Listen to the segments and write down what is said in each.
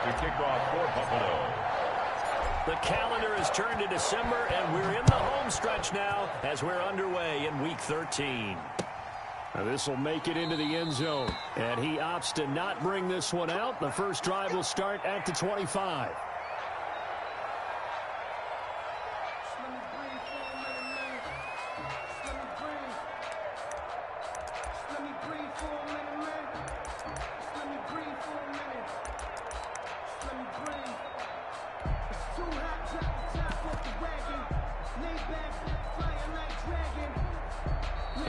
to kick off for Buffalo. The calendar has turned to December, and we're in the home stretch now as we're underway in Week 13. Now this will make it into the end zone, and he opts to not bring this one out. The first drive will start at the 25.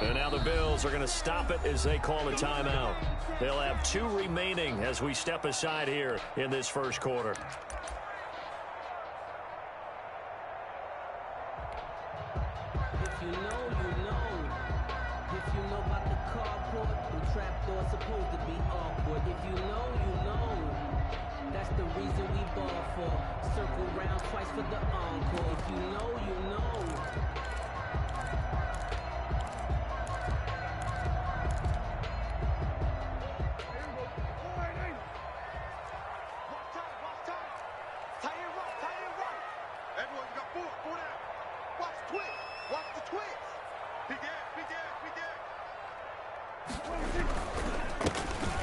And now the Bills are going to stop it as they call a timeout. They'll have 2 remaining as we step aside here in this first quarter. If you know, you know. If you know about the carport, the trapdoor's supposed to be awkward. If you know, you know. That's the reason we ball for. Circle round twice for the encore. If you know, you know.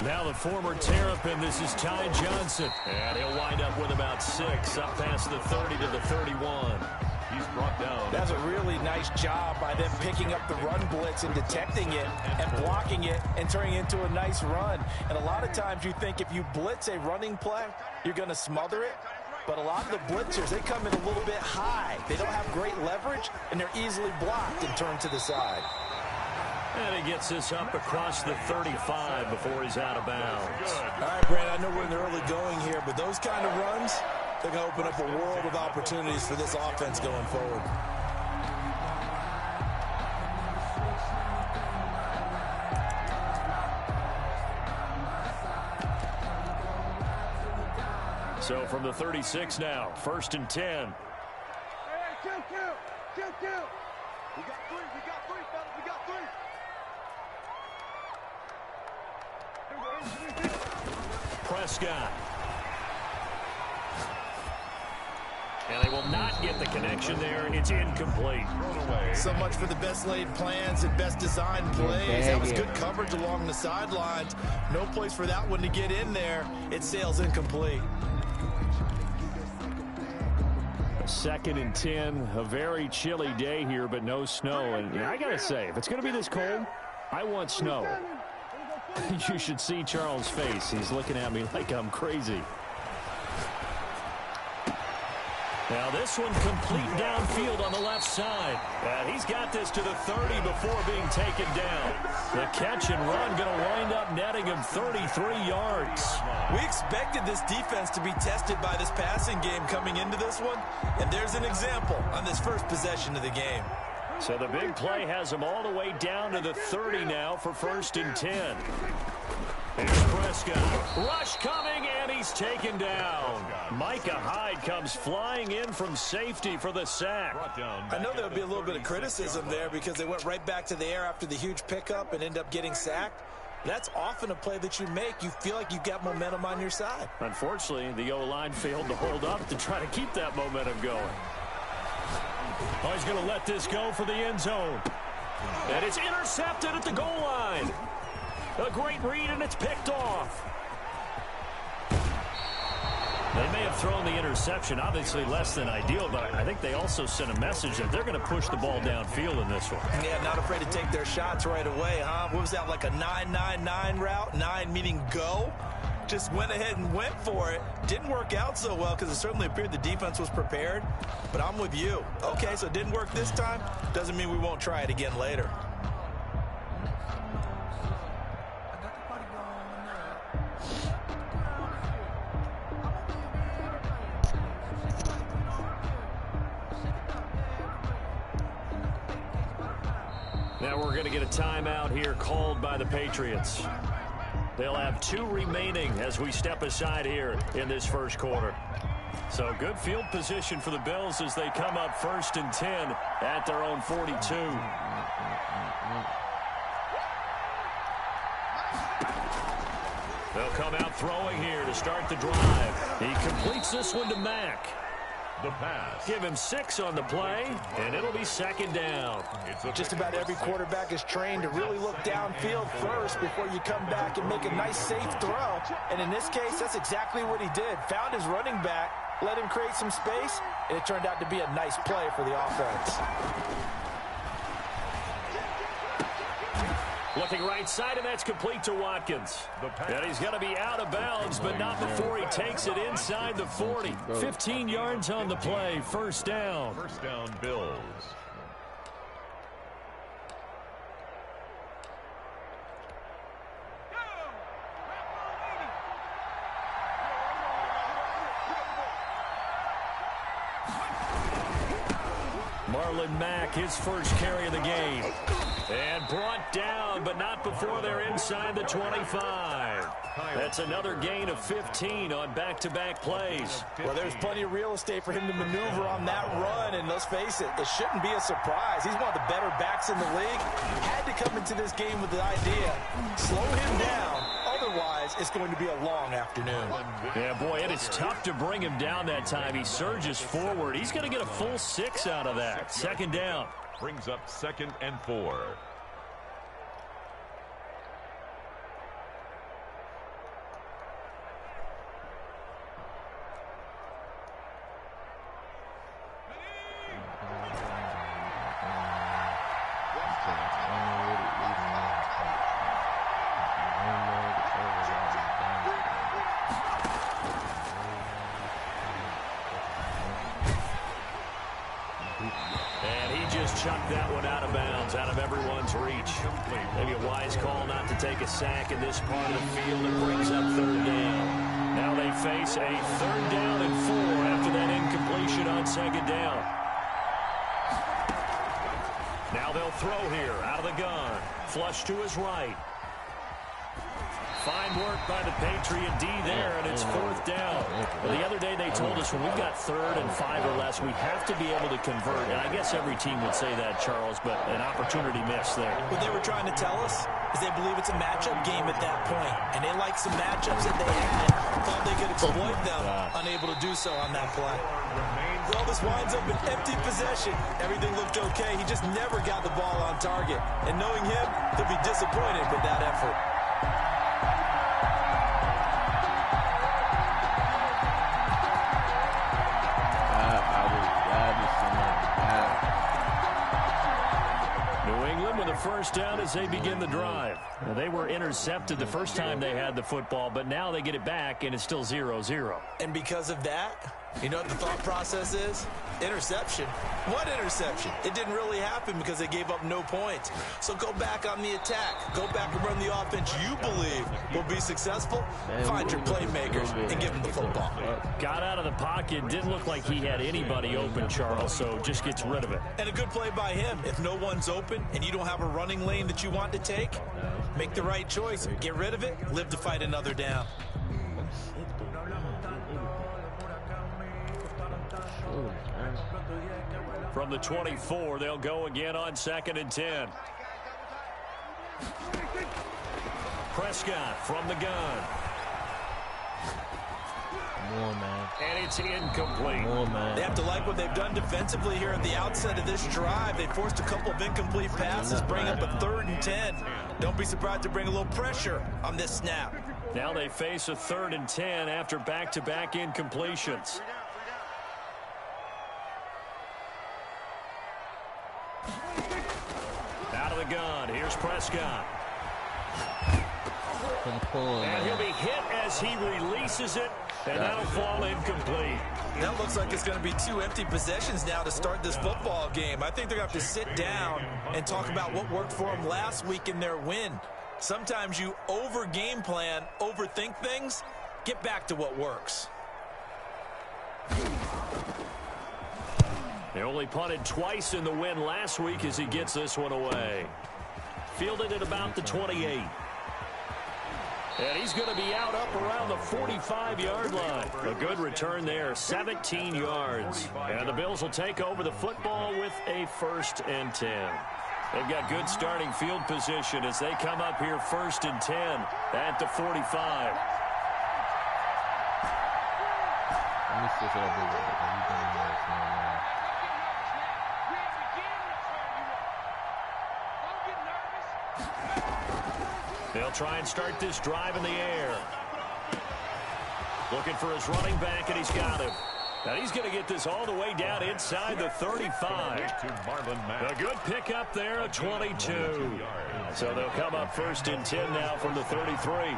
Now the former Terrapin, this is Ty Johnson. And he'll wind up with about 6, up past the 30 to the 31. He's brought down. That's a really nice job by them picking up the run blitz and detecting it and blocking it and turning it into a nice run. And a lot of times you think if you blitz a running play, you're going to smother it. But a lot of the blitzers, they come in a little bit high. They don't have great leverage, and they're easily blocked and turned to the side. And he gets this up across the 35 before he's out of bounds. All right, Brandon, I know we're in the early going here, but those kind of runs, they're going to open up a world of opportunities for this offense going forward. So from the 36 now, 1st and 10. Hey, kill. We got three, fellas, we got three. Prescott. And they will not get the connection there. It's incomplete. So much for the best laid plans and best designed plays. That was good coverage along the sidelines. No place for that one to get in there. It sails incomplete. 2nd and 10, a very chilly day here, but no snow. And I got to say, if it's going to be this cold, I want snow. You should see Charles' face. He's looking at me like I'm crazy. Now this one complete downfield on the left side. And he's got this to the 30 before being taken down. The catch and run going to wind up netting him 33 yards. We expected this defense to be tested by this passing game coming into this one. And there's an example on this first possession of the game. So the big play has him all the way down to the 30 now for 1st and 10. Here's Prescott. Rush coming, and he's taken down. Micah Hyde comes flying in from safety for the sack. I know there would be a little bit of criticism there because they went right back to the air after the huge pickup and end up getting sacked. That's often a play that you make. You feel like you've got momentum on your side. Unfortunately, the O-line failed to hold up to try to keep that momentum going. Oh, he's going to let this go for the end zone. And it's intercepted at the goal line. A great read, and it's picked off. They may have thrown the interception, obviously less than ideal, but I think they also sent a message that they're going to push the ball downfield in this one. Yeah, not afraid to take their shots right away, huh? What was that, like a 9-9-9 route? 9 meaning go? Just went ahead and went for it. Didn't work out so well because it certainly appeared the defense was prepared. But I'm with you. Okay, so it didn't work this time. Doesn't mean we won't try it again later. Now we're going to get a timeout here called by the Patriots. They'll have 2 remaining as we step aside here in this first quarter. So good field position for the Bills as they come up 1st and 10 at their own 42. They'll come out throwing here to start the drive. He completes this one to Mack. The pass. Give him 6 on the play, and it'll be second down. Just about every quarterback is trained to really look downfield first before you come back and make a nice, safe throw. And in this case, that's exactly what he did. Found his running back, let him create some space, and it turned out to be a nice play for the offense. Looking right side, and that's complete to Watkins. And he's going to be out of bounds, but not before he takes it inside the 40. 15 yards on the play, first down. First down, Bills. Marlon Mack, his first carry of the game. And brought down, but not before they're inside the 25. That's another gain of 15 on back-to-back plays. Well, there's plenty of real estate for him to maneuver on that run, and let's face it, it shouldn't be a surprise. He's one of the better backs in the league. Had to come into this game with the idea, slow him down, otherwise it's going to be a long afternoon. Yeah, boy, it is tough to bring him down that time. He surges forward. He's going to get a full 6 out of that. Second down. Brings up 2nd and 4. Chucked that one out of bounds, out of everyone's reach. Maybe a wise call not to take a sack in this part of the field. It brings up third down. Now they face a 3rd down and 4 after that incompletion on second down. Now they'll throw here out of the gun. Flush to his right. Fine work by the Patriot D there, and it's 4th down. Well, the other day they told us when we've got 3rd and 5 or less, we have to be able to convert. And I guess every team would say that, Charles, but an opportunity missed there. What they were trying to tell us is they believe it's a matchup game at that point, and they like some matchups that they had. Thought they could exploit them, unable to do so on that play. Well, this winds up an empty possession. Everything looked okay. He just never got the ball on target. And knowing him, he'll be disappointed with that effort. First down as they begin the drive. Well, they were intercepted the first time they had the football, but now they get it back, and it's still 0-0. And because of that, you know what the thought process is? Interception. What interception? It didn't really happen because they gave up no points. So go back on the attack. Go back and run the offense you believe will be successful. Find your playmakers and give them the football. Got out of the pocket. Didn't look like he had anybody open, Charles, so just gets rid of it. And a good play by him. If no one's open and you don't have a running lane that you want to take, make the right choice. Get rid of it. Live to fight another down. From the 24, they'll go again on 2nd and 10. Prescott from the gun. More, man. And it's incomplete. More, man. They have to like what they've done defensively here at the outset of this drive. They forced a couple of incomplete passes, bring up a 3rd and 10. Don't be surprised to bring a little pressure on this snap. Now they face a 3rd and 10 after back-to-back incompletions. Out of the gun, here's Prescott. And he'll be hit as he releases it, and that'll fall incomplete. That looks like it's going to be 2 empty possessions now to start this football game. I think they're going to have to sit down and talk about what worked for them last week in their win. Sometimes you over-game plan, overthink things, get back to what works. They only punted twice in the win last week as he gets this one away. Fielded at about the 28. And he's going to be out up around the 45-yard line. A good return there, 17 yards. And the Bills will take over the football with a 1st and 10. They've got good starting field position as they come up here 1st and 10 at the 45. Let me switch it up a little bit. They'll try and start this drive in the air. Looking for his running back, and he's got him. Now he's going to get this all the way down inside the 35. A good pickup there, a 22. So they'll come up 1st and 10 now from the 33.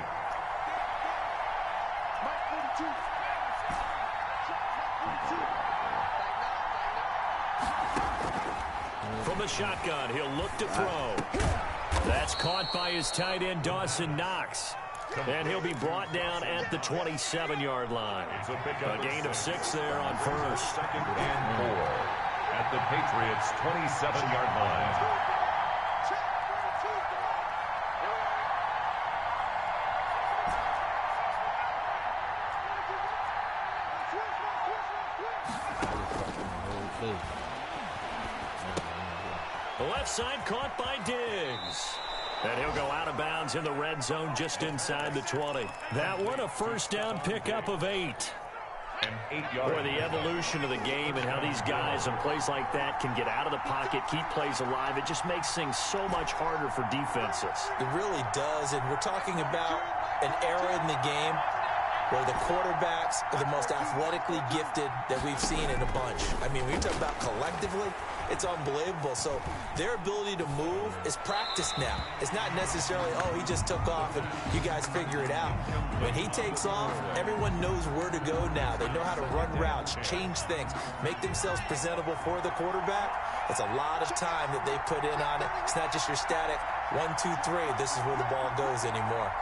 From the shotgun, he'll look to throw. That's caught by his tight end, Dawson Knox. And he'll be brought down at the 27-yard line. A gain of 6 there on first. 2nd and 4 at the Patriots' 27-yard line. The left side caught by Diggs. And he'll go out of bounds in the red zone just inside the 20. That one a first down pickup of 8. Boy, the evolution of the game and how these guys in plays like that can get out of the pocket, keep plays alive, it just makes things so much harder for defenses. It really does, and we're talking about an era in the game where the quarterbacks are the most athletically gifted that we've seen in a bunch. I mean, when you talk about collectively, it's unbelievable. So their ability to move is practiced now. It's not necessarily, oh, he just took off and you guys figure it out. When he takes off, everyone knows where to go now. They know how to run routes, change things, make themselves presentable for the quarterback. It's a lot of time that they put in on it. It's not just your static 1, 2, 3. This is where the ball goes anymore.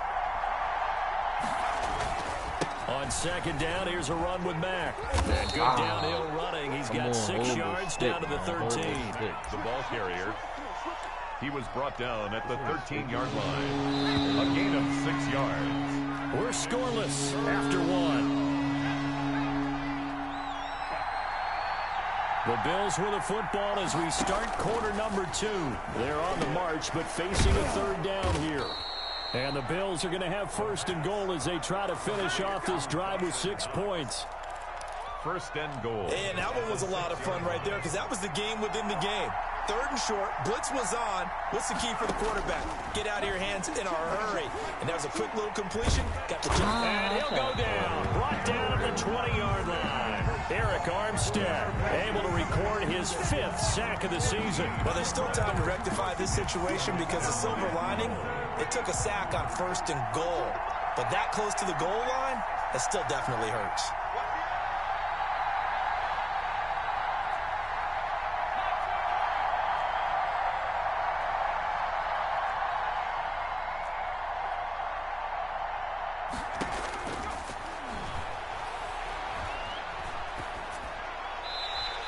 On 2nd down, here's a run with Mack. And good downhill running. He's got 6 yards down to the 13. The ball carrier, he was brought down at the 13-yard line. A gain of 6 yards. We're scoreless after 1. The Bills with the football as we start quarter number 2. They're on the march, but facing a 3rd down here. And the Bills are going to have 1st and goal as they try to finish off this drive with 6 points. 1st and goal. And that one was a lot of fun right there because that was the game within the game. 3rd and short, blitz was on. What's the key for the quarterback? Get out of your hands in a hurry. And that was a quick little completion. Got the jump. And he'll go down. Brought down at the 20-yard line. Eric Armstead able to record his 5th sack of the season. Well, there's still time to rectify this situation because the silver lining, it took a sack on 1st and goal. But that close to the goal line, that still definitely hurts.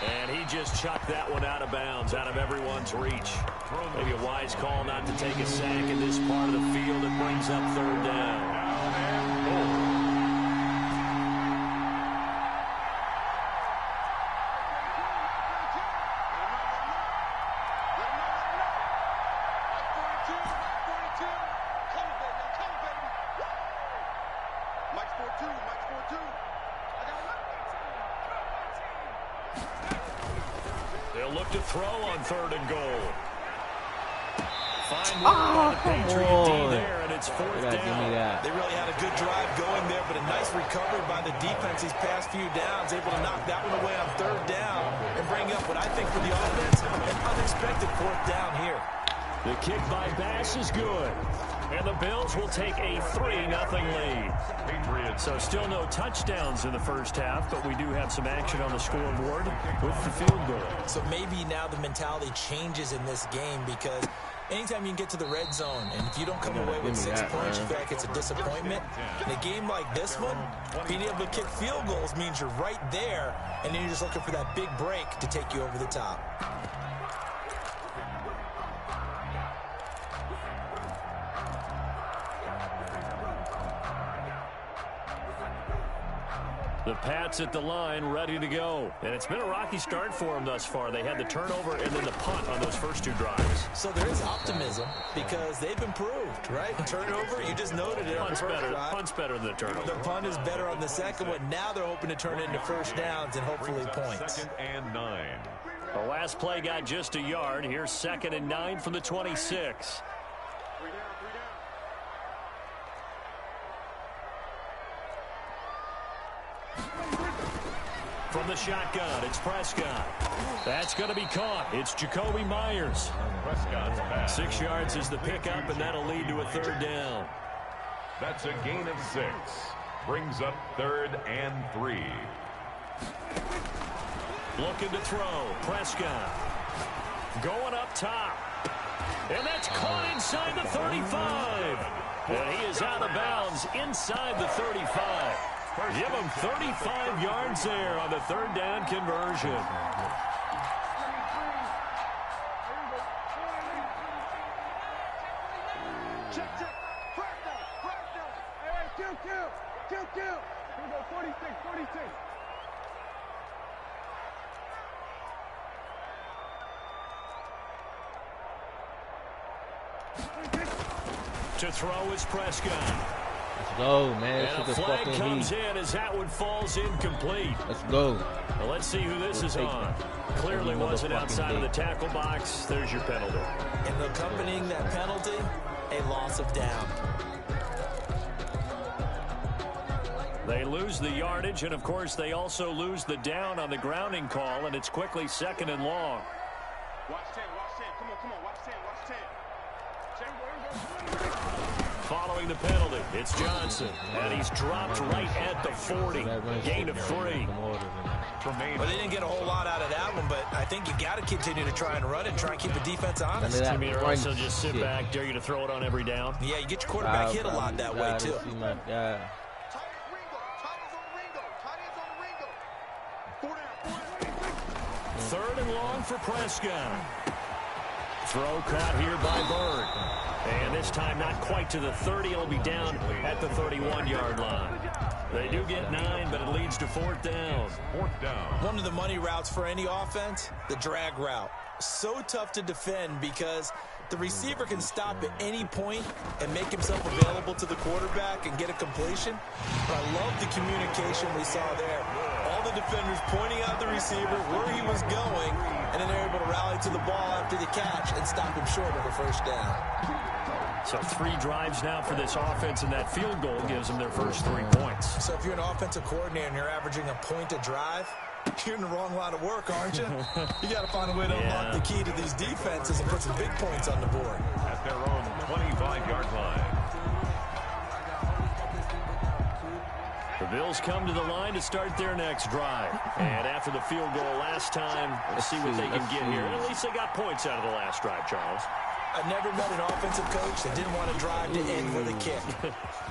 And he just chucked that one out of bounds, out of everyone's reach. Maybe a wise call not to take a sack in this part of the field. It brings up 3rd down. They'll look to throw on 3rd and goal. Fine work on the Patriot D there, and it's 4th down. They really had a good drive going there, but a nice recovery by the defense these past few downs, able to knock that one away on 3rd down and bring up what I think for the offense, an unexpected 4th down here. The kick by Bass is good. And the Bills will take a 3-0 lead. So still no touchdowns in the first half, but we do have some action on the scoreboard with the field goal. So maybe now the mentality changes in this game because anytime you can get to the red zone, and if you don't come away with 6 points, you feel like it's a disappointment. In a game like this one, being able to kick field goals means you're right there, and then you're just looking for that big break to take you over the top. The Pats at the line, ready to go. And it's been a rocky start for them thus far. They had the turnover and then the punt on those first 2 drives. So there is optimism because they've improved, right? Turnover, you just noted it. Punt's better than the turnover. The punt is better on the second one. Now they're hoping to turn it into first downs and hopefully points. 2nd and 9. The last play got just a yard. Here's 2nd and 9 from the 26. From the shotgun, it's Prescott. That's going to be caught. It's Jacoby Myers. Prescott's pass. 6 yards is the pickup, and that'll lead to a 3rd down. That's a gain of 6. Brings up 3rd and 3. Looking to throw. Prescott. Going up top. And that's caught inside the 35. And he is out of bounds inside the 35. Give him 35 yards there on the 3rd down conversion. Check. Crack down. Hey, kill. Here we go, 46. To throw is Prescott. Let's go, man. And a flag comes in as that one falls incomplete. Let's go. Well, let's see who this is on. Clearly wasn't outside of the tackle box. There's your penalty. And accompanying that penalty, a loss of down. They lose the yardage, and, of course, they also lose the down on the grounding call, and it's quickly 2nd and long. Watch 10. Come on, watch 10. Following the penalty, it's Johnson, and he's dropped right at the 40. Gain of 3. Well, they didn't get a whole lot out of that one, but I think you got to continue to try and run it and try and keep the defense honest. You mean also just sit back, dare you to throw it on every down? Yeah, you get your quarterback hit a lot that way, too. Third and long for Prescott. Throw caught here by Bird. And this time not quite to the 30. It'll be down at the 31-yard line. They do get 9, but it leads to 4th down. 4th down. One of the money routes for any offense, the drag route. So tough to defend because the receiver can stop at any point and make himself available to the quarterback and get a completion. But I love the communication we saw there. All the defenders pointing out the receiver, where he was going, and then they're able to rally to the ball after the catch and stop him short of a first down. So 3 drives now for this offense, and that field goal gives them their first 3 points. So if you're an offensive coordinator and you're averaging a point a drive, you're in the wrong line of work, aren't you? You got to find a way to unlock the key to these defenses and put some big points on the board. At their own 25-yard line. The Bills come to the line to start their next drive. And after the field goal last time, let's see what they can get here. At least they got points out of the last drive, Charles. I've never met an offensive coach that didn't want to drive to end with a kick.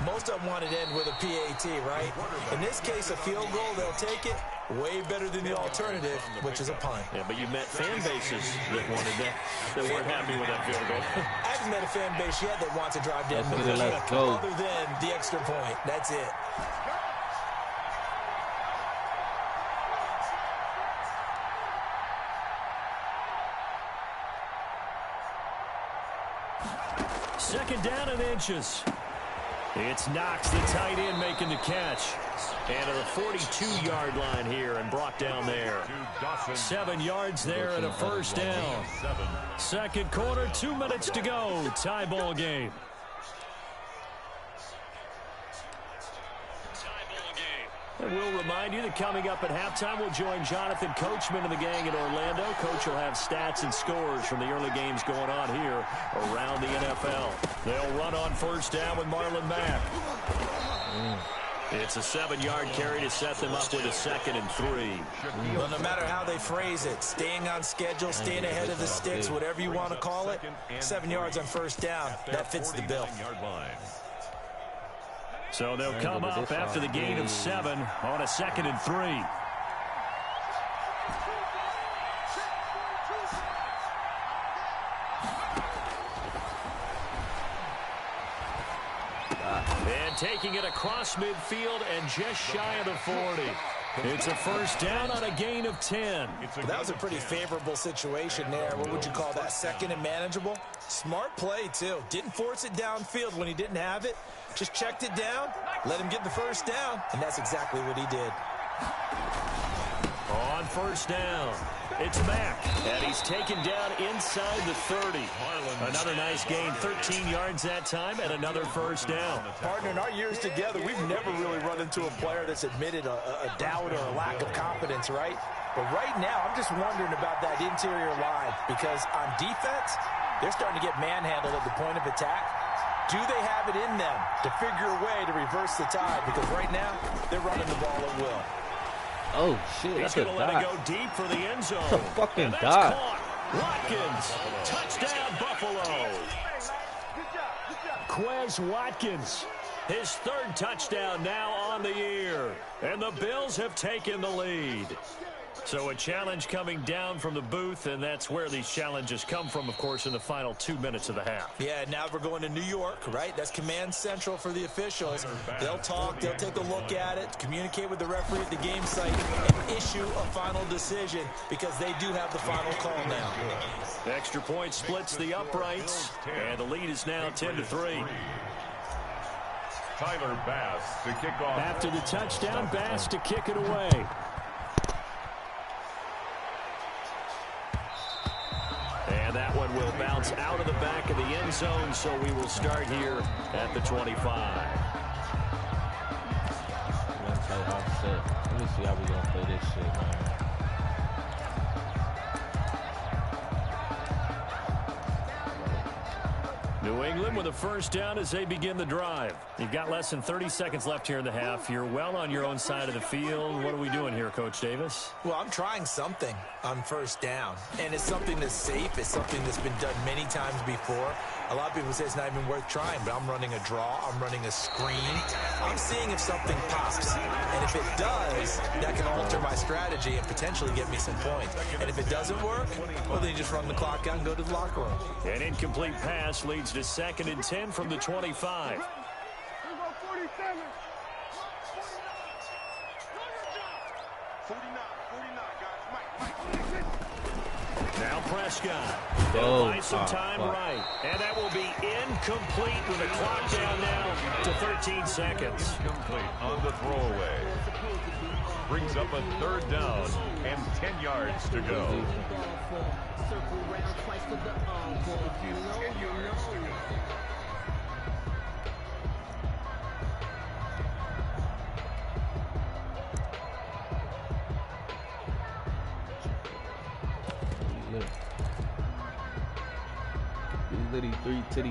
Most of them want to end with a PAT, right? In this case, a field goal, they'll take it. Way better than the alternative, which is a punt. Yeah, but you met fan bases that wanted that weren't happy with that field goal. I haven't met a fan base yet that wants to drive to end with a kick, other than the extra point. That's it. Second down and inches. It's Knox, the tight end, making the catch. And to the 42-yard line here and brought down there. 7 yards there and a first down. Second quarter, 2 minutes to go. Tie ball game. And we'll remind you that coming up at halftime, we'll join Jonathan Coachman and the gang in Orlando. Coach will have stats and scores from the early games going on here around the NFL. They'll run on first down with Marlon Mack. It's a 7-yard carry to set them up with a 2nd and 3. Well, no matter how they phrase it, staying on schedule, staying ahead of the sticks, whatever you want to call it, 7 yards on first down, that fits the bill. So they'll come up after the gain of 7 on a 2nd and 3. And And taking it across midfield and just shy of the 40. It's a first down on a gain of 10. That was a pretty favorable situation there. What would you call that? Second and manageable? Smart play, too. Didn't force it downfield when he didn't have it. Just checked it down, let him get the first down, and that's exactly what he did. On first down, it's Mack, and he's taken down inside the 30. Another nice gain, 13 yards that time, and another first down. Partner, in our years together, we've never really run into a player that's admitted a doubt or a lack of confidence, right? But right now, I'm just wondering about that interior line, because on defense, they're starting to get manhandled at the point of attack. Do they have it in them to figure a way to reverse the tide? Because right now, they're running the ball at will. Oh, shit. He's going to let it go deep for the end zone. That's a fucking and that's dot. caught. Watkins. Touchdown, Buffalo. Quez Watkins. His third touchdown now on the year. And the Bills have taken the lead. So a challenge coming down from the booth, and that's where these challenges come from, of course, in the final 2 minutes of the half. Yeah, now we're going to New York, right? That's command central for the officials. They'll talk, they'll take a look at it, communicate with the referee at the game site, and issue a final decision because they do have the final call now. The extra point splits the uprights, and the lead is now 10-3. Tyler Bass to kick off. After the touchdown, Bass to kick it away. And that one will bounce out of the back of the end zone, so we will start here at the 25. Let me see how we're going to play this shit, man. New England with a first down as they begin the drive. You've got less than 30 seconds left here in the half. You're well on your own side of the field. What are we doing here, Coach Davis? Well, I'm trying something on first down, and it's something that's safe. It's something that's been done many times before. A lot of people say it's not even worth trying, but I'm running a draw. I'm running a screen. I'm seeing if something pops, and if it does, that can alter my strategy and potentially get me some points. And if it doesn't work, well, then you just run the clock out and go to the locker room. An incomplete pass leads to 2nd and 10 from the 25. 47. 49, guys. Mike. Now Prescott. Oh, They'll buy some time right. And that will be incomplete with the clock down now to 13 seconds. Complete on the throwaway. Brings up a third down and 10 yards to go.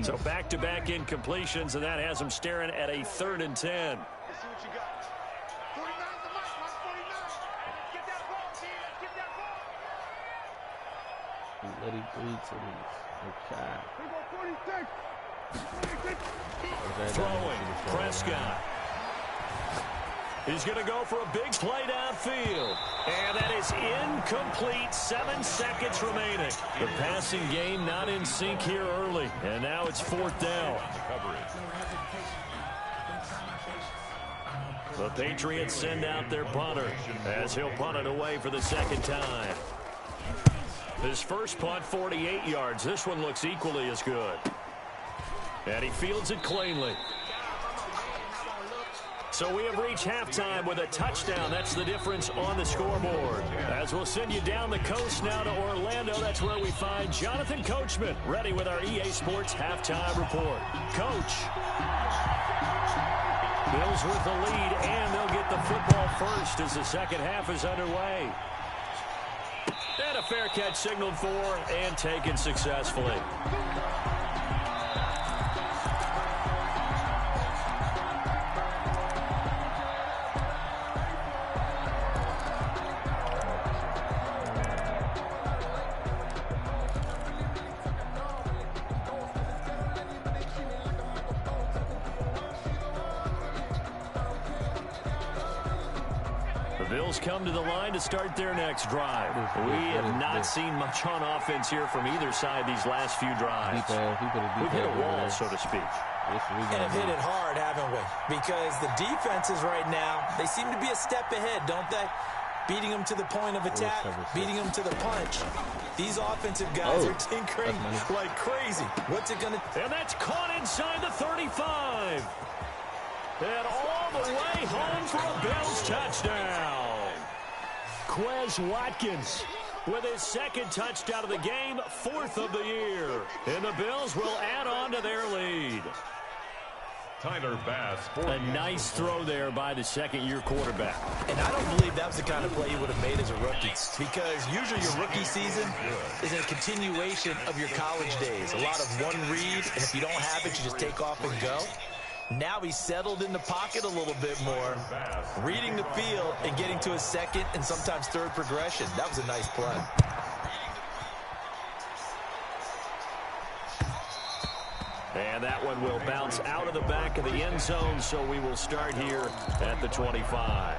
So back-to-back incompletions, and that has them staring at a 3rd and 10. Let's see what you got. 49's the mark, Mike, 49. Get that ball, Ted. Get that ball. Throwing, Prescott. He's going to go for a big play downfield. And that is incomplete. 7 seconds remaining. The passing game not in sync here early. And now it's 4th down. The Patriots send out their punter as he'll punt it away for the 2nd time. His first punt, 48 yards. This one looks equally as good. And he fields it cleanly. So we have reached halftime with a touchdown. That's the difference on the scoreboard. As we'll send you down the coast now to Orlando, that's where we find Jonathan Coachman, ready with our EA Sports Halftime Report. Coach. Bills with the lead, and they'll get the football first as the second half is underway. And a fair catch signaled for and taken successfully. Bills come to the line to start their next drive. We have not seen much on offense here from either side these last few drives. We've hit a wall, so to speak. And have hit it hard, haven't we? Because the defenses right now, they seem to be a step ahead, don't they? Beating them to the point of attack, beating them to the punch. These offensive guys are tinkering like crazy. What's it going to... And that's caught inside the 35. And all the way home for a Bills touchdown. Quez Watkins with his second touchdown of the game, 4th of the year. And the Bills will add on to their lead. Tyler Bass. A nice throw there by the second-year quarterback. And I don't believe that was the kind of play you would have made as a rookie, because usually your rookie season is a continuation of your college days. A lot of one read, and if you don't have it, you just take off and go. Now he's settled in the pocket a little bit more, reading the field and getting to a second and sometimes third progression. That was a nice play. And that one will bounce out of the back of the end zone, so we will start here at the 25.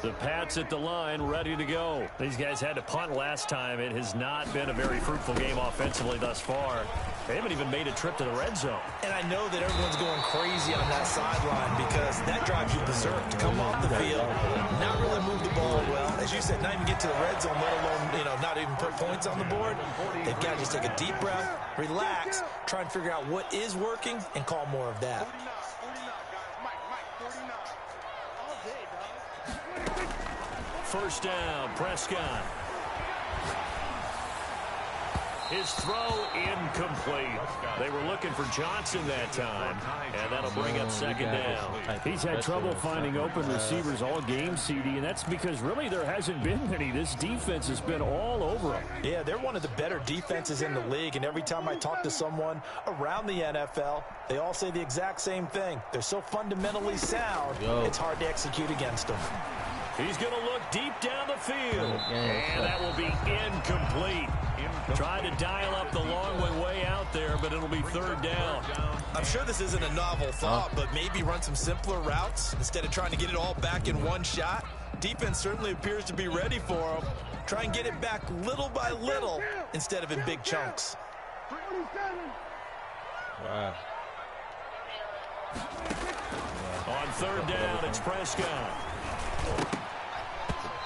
The Pats at the line, ready to go. These guys had to punt last time. It has not been a very fruitful game offensively thus far. They haven't even made a trip to the red zone. And I know that everyone's going crazy on that sideline because that drives you berserk to come off the field, not really move the ball well. As you said, not even get to the red zone, let alone, not even put points on the board. They've got to just take a deep breath, relax, try and figure out what is working, and call more of that. First down, Prescott. His throw incomplete. They were looking for Johnson that time, and that'll bring up second down. He's had trouble finding open receivers all game, CD, and that's because really there hasn't been many. This defense has been all over them. Yeah, they're one of the better defenses in the league, and every time I talk to someone around the NFL, they all say the exact same thing. They're so fundamentally sound, it's hard to execute against them. He's going to look deep down the field, and that will be incomplete. Trying to dial up the long one way out there, but it'll be third down. I'm sure this isn't a novel thought, but maybe run some simpler routes instead of trying to get it all back in one shot. Defense certainly appears to be ready for them. Try and get it back little by little instead of in big chunks. Wow. On third down, it's Prescott.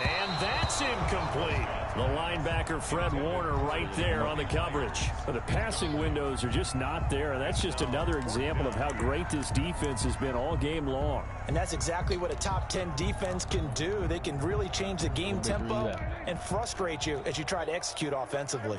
And that's incomplete. The linebacker, Fred Warner, right there on the coverage. But the passing windows are just not there, and that's just another example of how great this defense has been all game long. And that's exactly what a top 10 defense can do. They can really change the game tempo and frustrate you as you try to execute offensively.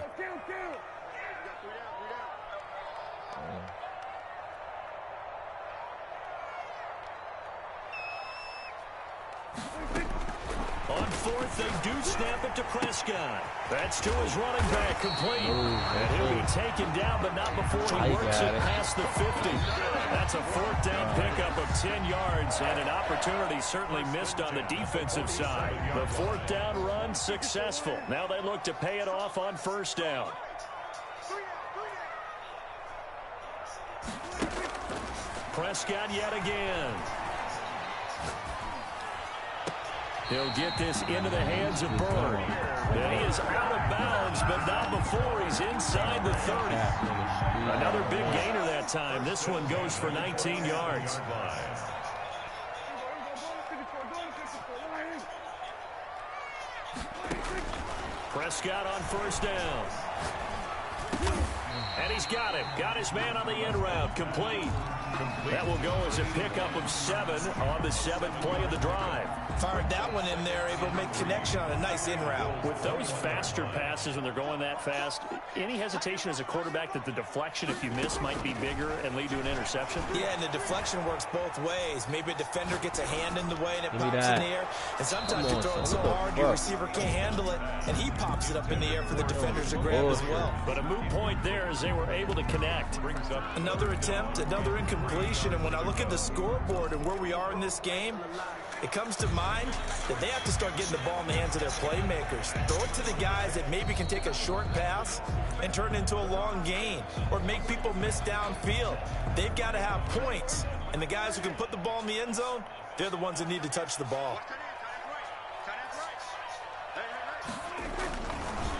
On fourth, they do snap it to Prescott. That's to his running back, complete. And he'll be taken down, but not before he works it past the 50. That's a fourth down pickup of 10 yards, and an opportunity certainly missed on the defensive side. The fourth down run successful. Now they look to pay it off on first down. Prescott yet again. He'll get this into the hands of Bird. And he is out of bounds, but not before he's inside the 30. Another big gainer that time. This one goes for 19 yards. Prescott on first down. And he's got him. Got his man on the end route. Complete. That will go as a pickup of 7 on the 7th play of the drive. Fired that one in there, able to make connection on a nice in route. With those faster passes when they're going that fast, any hesitation as a quarterback that the deflection, if you miss, might be bigger and lead to an interception? Yeah, and the deflection works both ways. Maybe a defender gets a hand in the way and it pops in the air. And sometimes you throw it so hard your receiver can't handle it, and he pops it up in the air for the defenders to grab as well. But a moot point there as they were able to connect. Brings up Another attempt, another incompletion, and when I look at the scoreboard and where we are in this game, it comes to mind that they have to start getting the ball in the hands of their playmakers. Throw it to the guys that maybe can take a short pass and turn it into a long gain or make people miss downfield. They've got to have points, and And the guys who can put the ball in the end zone, they're the ones that need to touch the ball.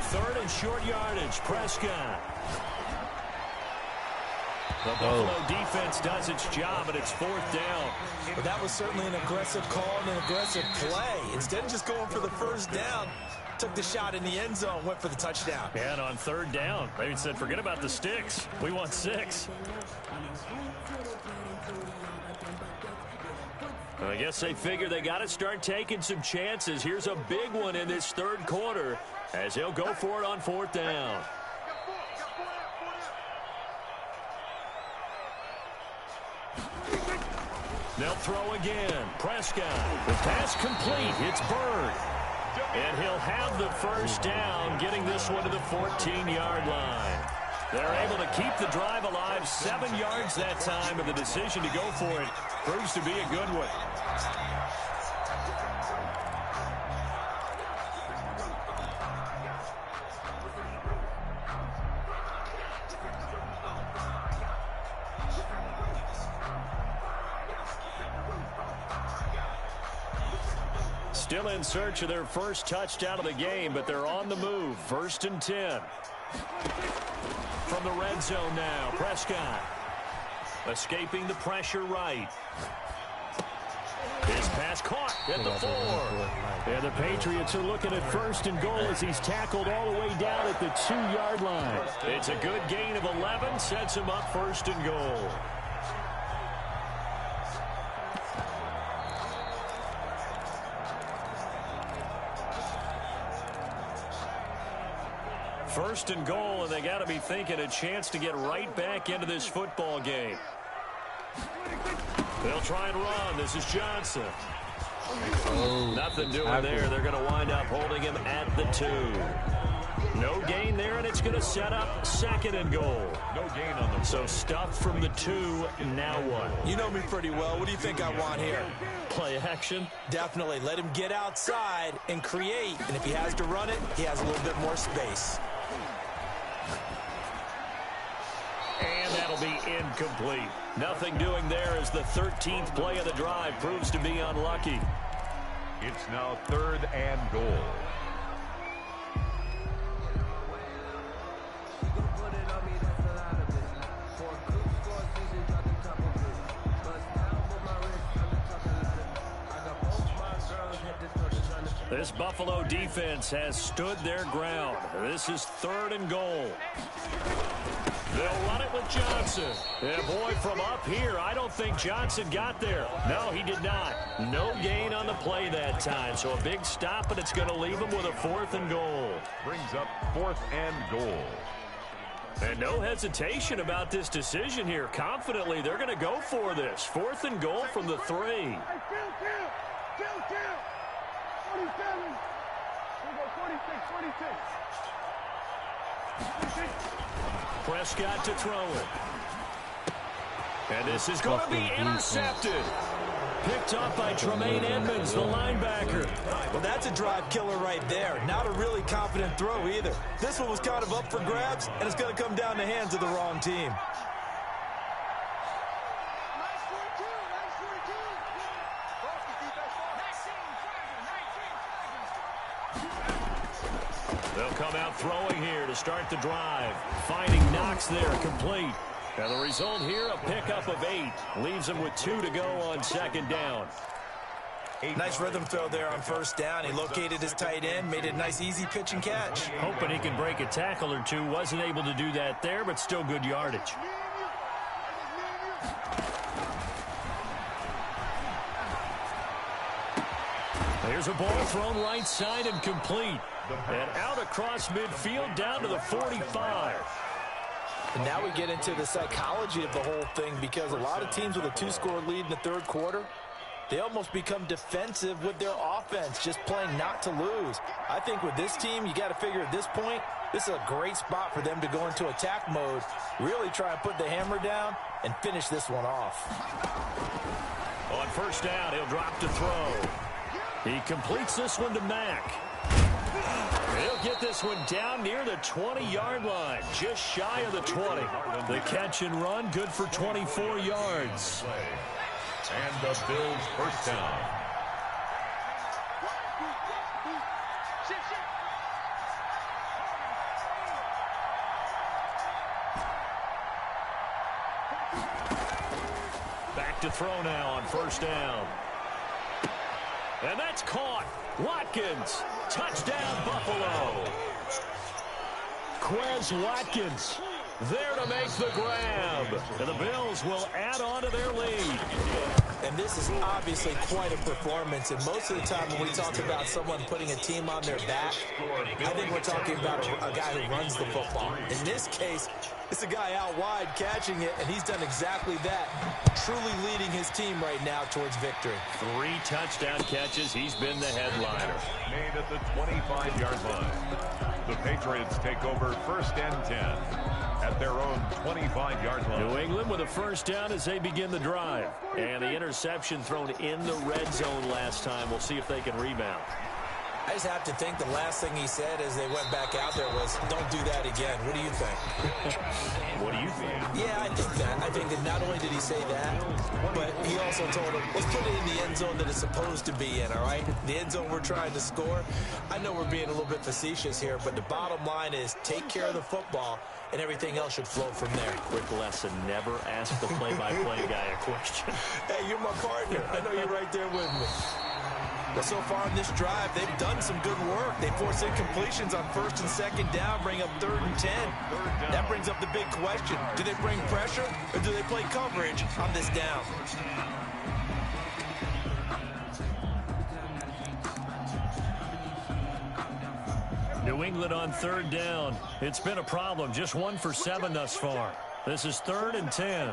Third and short yardage, Prescott. The Buffalo defense does its job, and it's 4th down. But that was certainly an aggressive call and an aggressive play. Instead of just going for the first down, took the shot in the end zone, went for the touchdown. And on 3rd down, they said, forget about the sticks. We want 6. I guess they figure they got to start taking some chances. Here's a big one in this 3rd quarter as he'll go for it on 4th down. They'll throw again. Prescott. The pass complete. It's Bird. And he'll have the first down, getting this one to the 14-yard line. They're able to keep the drive alive, 7 yards that time, and the decision to go for it proves to be a good one. Still in search of their first touchdown of the game, but they're on the move. 1st and 10. From the red zone now, Prescott. Escaping the pressure right. His pass caught at the 4. And the Patriots are looking at 1st and goal as he's tackled all the way down at the 2-yard line. It's a good gain of 11, sets him up 1st and goal. First and goal, and they got to be thinking a chance to get right back into this football game. They'll try and run. This is Johnson. Nothing doing there. They're going to wind up holding him at the 2. No gain there, and it's going to set up 2nd and goal. No gain on them. So stuff from the 2. Now what? You know me pretty well. What do you think I want here? Play action? Definitely. Let him get outside and create. And if he has to run it, he has a little bit more space. And that'll be incomplete. Nothing doing there as the 13th play of the drive proves to be unlucky. It's now 3rd and goal. This Buffalo defense has stood their ground. This is 3rd and goal. They'll run it with Johnson. And boy, from up here, I don't think Johnson got there. No, he did not. No gain on the play that time. So a big stop, and it's going to leave him with a 4th and goal. Brings up 4th and goal. And no hesitation about this decision here. Confidently, they're going to go for this. 4th and goal from the 3. 47. We go 46. Prescott to throw it. And this is going to be intercepted. Picked up by Tremaine Edmonds, the linebacker. Well, that's a drive killer right there. Not a really confident throw either. This one was kind of up for grabs, and it's going to come down the hands of the wrong team. They'll come out throwing here to start the drive. Finding Knox there, complete. And the result here, a pickup of 8. Leaves them with 2 to go on 2nd down. Nice rhythm throw there on 1st down. He located his tight end, made it a nice easy pitch and catch. Hoping he can break a tackle or two. Wasn't able to do that there, but still good yardage. Here's a ball thrown right side and complete. And out across midfield down to the 45. And now we get into the psychology of the whole thing, because a lot of teams with a 2-score lead in the 3rd quarter, they almost become defensive with their offense, just playing not to lose. I think with this team, you got to figure at this point, this is a great spot for them to go into attack mode, really try and put the hammer down and finish this one off. On 1st down, he'll drop to throw. He completes this one to Mack. He'll get this one down near the 20-yard line, just shy of the 20. The catch and run, good for 24 yards. And the Bills first down. Back to throw now on first down. And that's caught. Watkins. Touchdown, Buffalo. Quez Watkins there to make the grab. And the Bills will add on to their lead. And this is obviously quite a performance. And most of the time when we talk about someone putting a team on their back, I think we're talking about a guy who runs the football. In this case, it's a guy out wide catching it, and he's done exactly that, truly leading his team right now towards victory. 3 touchdown catches. He's been the headliner. Made at the 25-yard line. The Patriots take over first and 10 at their own 25-yard line. New England with a first down as they begin the drive. And the interception thrown in the red zone last time. We'll see if they can rebound. I just have to think the last thing he said as they went back out there was, don't do that again. What do you think? What do you think? Yeah, I think that. I think that not only did he say that, but he also told him, let's put it in the end zone that it's supposed to be in, all right? The end zone we're trying to score. I know we're being a little bit facetious here, but the bottom line is take care of the football, and everything else should flow from there. Quick lesson, never ask the play-by-play guy a question. Hey, you're my partner. I know you're right there with me. But so far in this drive, they've done some good work. They force incompletions on first and second down, bring up 3rd and 10. That brings up the big question. Do they bring pressure or do they play coverage on this down? New England on 3rd down. It's been a problem. Just 1 for 7 thus far. This is 3rd and 10.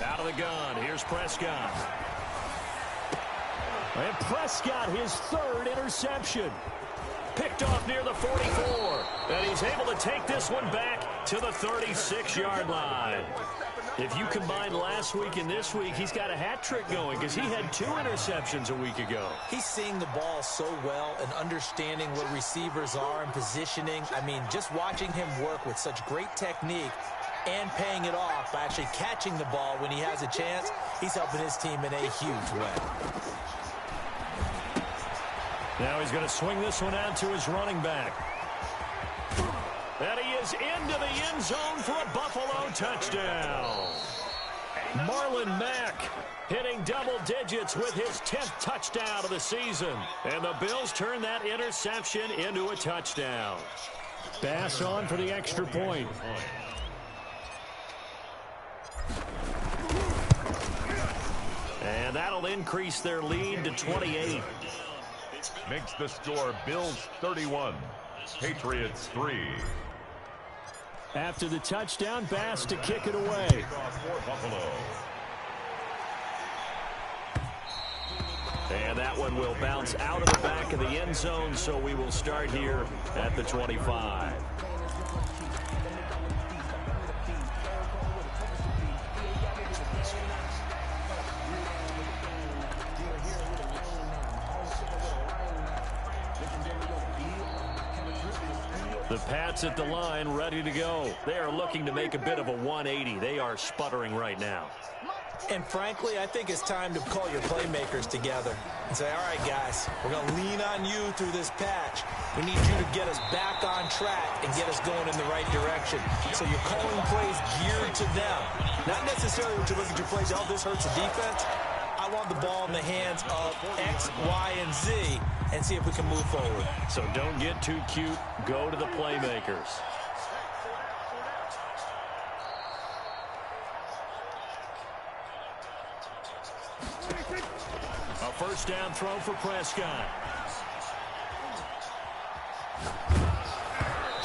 Out of the gun. Here's Prescott. And Prescott, his 3rd interception. Picked off near the 44. And he's able to take this one back to the 36-yard line. If you combine last week and this week, he's got a hat trick going because he had 2 interceptions a week ago. He's seeing the ball so well and understanding what receivers are and positioning. I mean, just watching him work with such great technique and paying it off by actually catching the ball when he has a chance, he's helping his team in a huge way. Now he's going to swing this one out to his running back. And he is into the end zone for a Buffalo touchdown. Marlon Mack hitting double digits with his 10th touchdown of the season. And the Bills turn that interception into a touchdown. Bass on for the extra point. And that'll increase their lead to 28. Makes the score Bills 31, Patriots 3. After the touchdown, Bass to kick it away. And that one will bounce out of the back of the end zone, so we will start here at the 25. The Pats at the line, ready to go. They are looking to make a bit of a 180. They are sputtering right now. And frankly, I think it's time to call your playmakers together and say, all right, guys, we're going to lean on you through this patch. We need you to get us back on track and get us going in the right direction. So you're calling plays geared to them. Not necessarily what you look at your plays, oh, this hurts the defense. I want the ball in the hands of X, Y, and Z and see if we can move forward. So don't get too cute. Go to the playmakers. A first down throw for Prescott.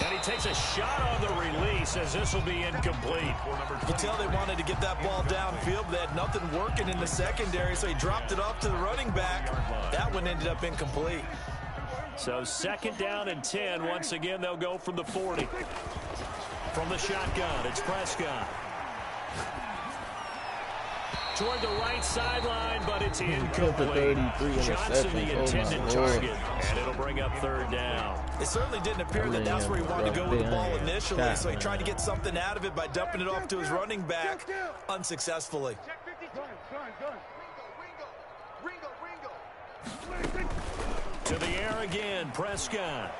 And he takes a shot on the release as this will be incomplete. You can tell they wanted to get that ball downfield, but they had nothing working in the secondary, so he dropped it off to the running back. That one ended up incomplete. So 2nd down and 10. Once again, they'll go from the 40. From the shotgun, it's Prescott. Toward the right sideline, but it's incomplete. Johnson, the intended target, and it'll bring up third down. It certainly didn't appear that that's where he wanted to go with the ball initially, so he tried to get something out of it by dumping it off to his running back unsuccessfully. To the air again, Prescott.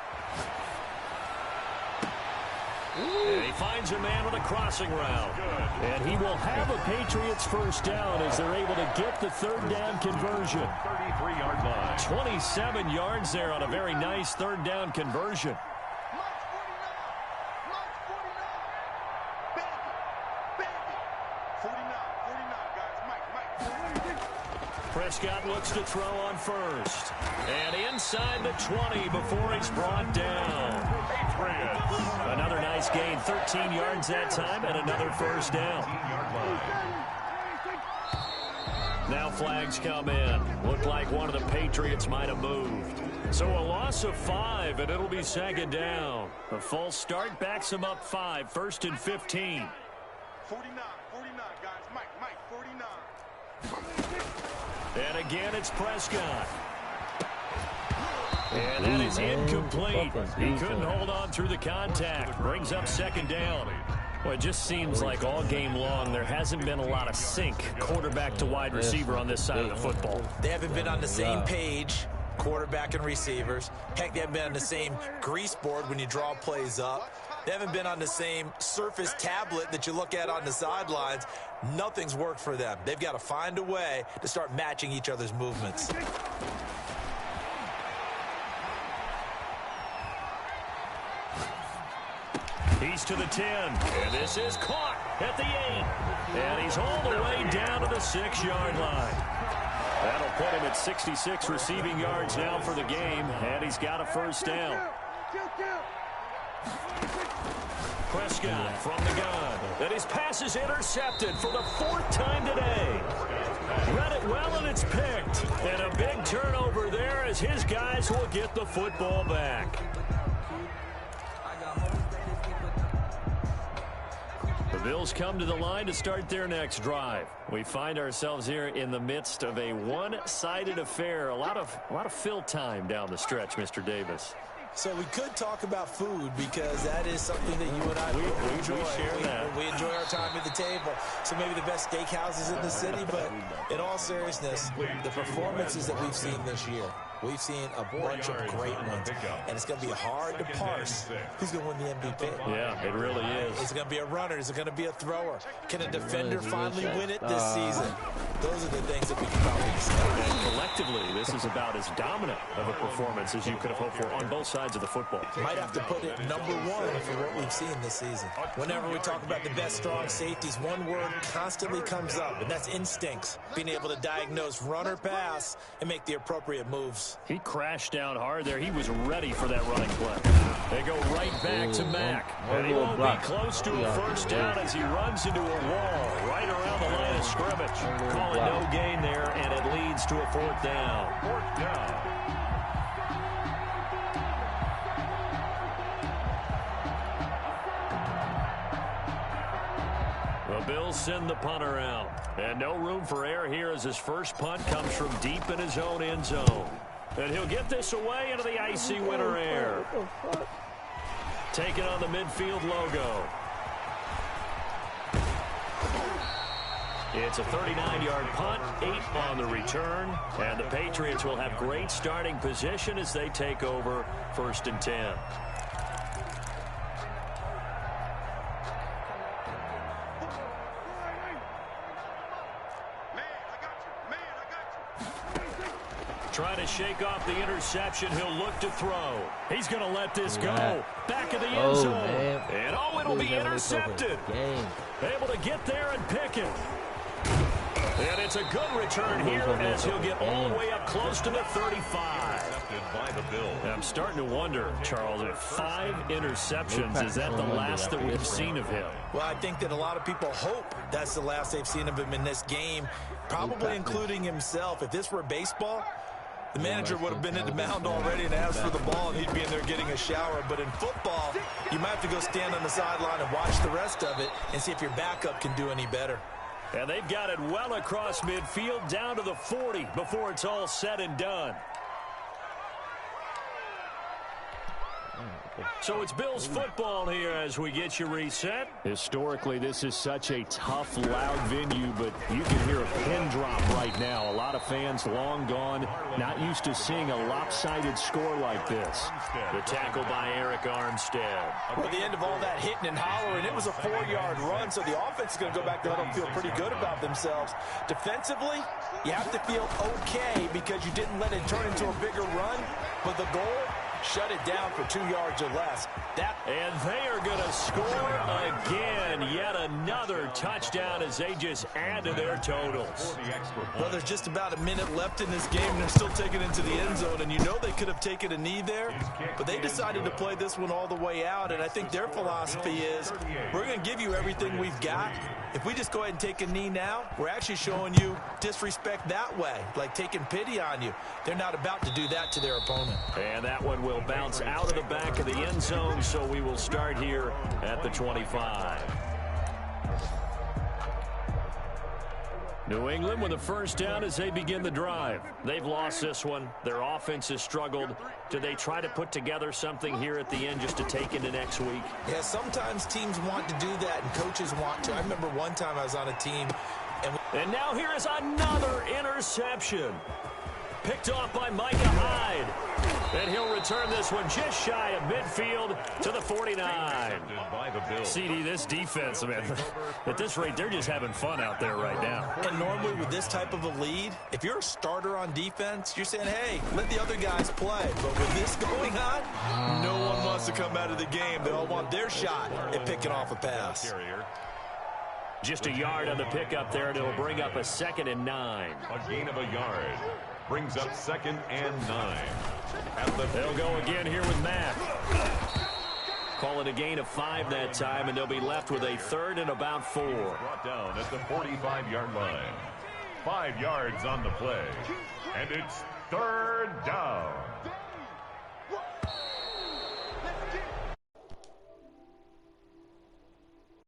And he finds a man on a crossing route. And he will have a Patriots first down as they're able to get the third down conversion. 33-yard line. 27 yards there on a very nice third down conversion. Prescott looks to throw on first. And inside the 20 before he's brought down. Another nice gain, 13 yards that time, and another first down. Now flags come in. Looked like one of the Patriots might have moved. So a loss of 5, and it'll be second down. A false start backs him up 5, first and 15. 49, guys. Mike, 49. And again, it's Prescott. And that is incomplete. He couldn't hold on through the contact. Brings up second down. Well, it just seems like all game long there hasn't been a lot of sync quarterback to wide receiver on this side of the football. They haven't been on the same page, quarterback and receivers. Heck, they haven't been on the same grease board when you draw plays up. They haven't been on the same surface tablet that you look at on the sidelines. Nothing's worked for them. They've got to find a way to start matching each other's movements. He's to the 10, and this is caught at the 8. And he's all the way down to the 6-yard line. That'll put him at 66 receiving yards now for the game, and he's got a first down. Prescott from the gun. And his pass is intercepted for the 4th time today. Read it well, and it's picked. And a big turnover there as his guys will get the football back. The Bills come to the line to start their next drive. We find ourselves here in the midst of a one-sided affair. A lot of fill time down the stretch, Mr. Davis. So we could talk about food because that is something that you and I enjoy. We enjoy our time at the table. So maybe the best steakhouses in the city, but in all seriousness, the performances that we've seen this year, we've seen a bunch of great ones, and it's going to be hard to parse who's going to win the MVP. Yeah, it really is. Is it going to be a runner? Is it going to be a thrower? Can a defender finally win it this season? Those are the things that we can probably discuss. And collectively, this is about as dominant of a performance as you could have hoped for on both sides of the football. Might have to put it #1 for what we've seen this season. Whenever we talk about the best strong safeties, one word constantly comes up, and that's instincts. Being able to diagnose run or pass and make the appropriate moves. He crashed down hard there. He was ready for that running play. They go right back to Mack. And he won't be close to a first down as he runs into a wall right around the line of scrimmage. Call it no gain there, and it leads to a 4th down. 4th down. The Bills send the punter out. And no room for error here as his first punt comes from deep in his own end zone. And he'll get this away into the icy winter air. Taking on the midfield logo. It's a 39-yard punt, 8 on the return. And the Patriots will have great starting position as they take over 1st and 10. Trying to shake off the interception. He'll look to throw. He's going to let this go. Back of the end zone. And it'll be intercepted. Able to get there and pick it. And it's a good return here as he'll get all the way up close to the 35. By the Bills. I'm starting to wonder, Charles, if 5 interceptions, is that the last that we've seen of him? Well, I think that a lot of people hope that's the last they've seen of him in this game, probably including himself. If this were baseball, The manager would have been at the mound already and asked for the ball, and he'd be in there getting a shower. But in football, you might have to go stand on the sideline and watch the rest of it and see if your backup can do any better. And they've got it well across midfield down to the 40 before it's all said and done. So it's Bills football here as we get you reset. Historically, this is such a tough, loud venue, but you can hear a pin drop right now. A lot of fans long gone, not used to seeing a lopsided score like this. The tackle by Eric Armstead. Well, at the end of all that hitting and hollering, it was a 4-yard run, so the offense is going to go back there and feel pretty good about themselves. Defensively, you have to feel okay because you didn't let it turn into a bigger run, but the goal, shut it down for 2 yards or less. And they are going to score again. Yet another touchdown as they just add to their totals. Well, there's just about a minute left in this game, and they're still taking it into the end zone. And you know they could have taken a knee there, but they decided to play this one all the way out. And I think their philosophy is, we're going to give you everything we've got. If we just go ahead and take a knee now, we're actually showing you disrespect that way, like taking pity on you. They're not about to do that to their opponent. And that one will bounce out of the back of the end zone, so we will start here at the 25. New England with a first down as they begin the drive. They've lost this one. Their offense has struggled. Do they try to put together something here at the end just to take into next week? Yeah, sometimes teams want to do that and coaches want to. I remember one time I was on a team. And now here is another interception. Picked off by Micah Hyde. And he'll return this one just shy of midfield to the 49. CD, this defense, man, at this rate, they're just having fun out there right now. And normally with this type of a lead, if you're a starter on defense, you're saying, hey, let the other guys play. But with this going on, no one wants to come out of the game. They all want their shot at picking off a pass. Just a yard on the pickup there, and it'll bring up a 2nd and 9. A gain of a yard brings up 2nd and 9. They'll go again here with Mack. Call it a gain of 5 that time, and they'll be left with a 3rd and about 4. Brought down at the 45-yard line. 5 yards on the play, and it's 3rd down.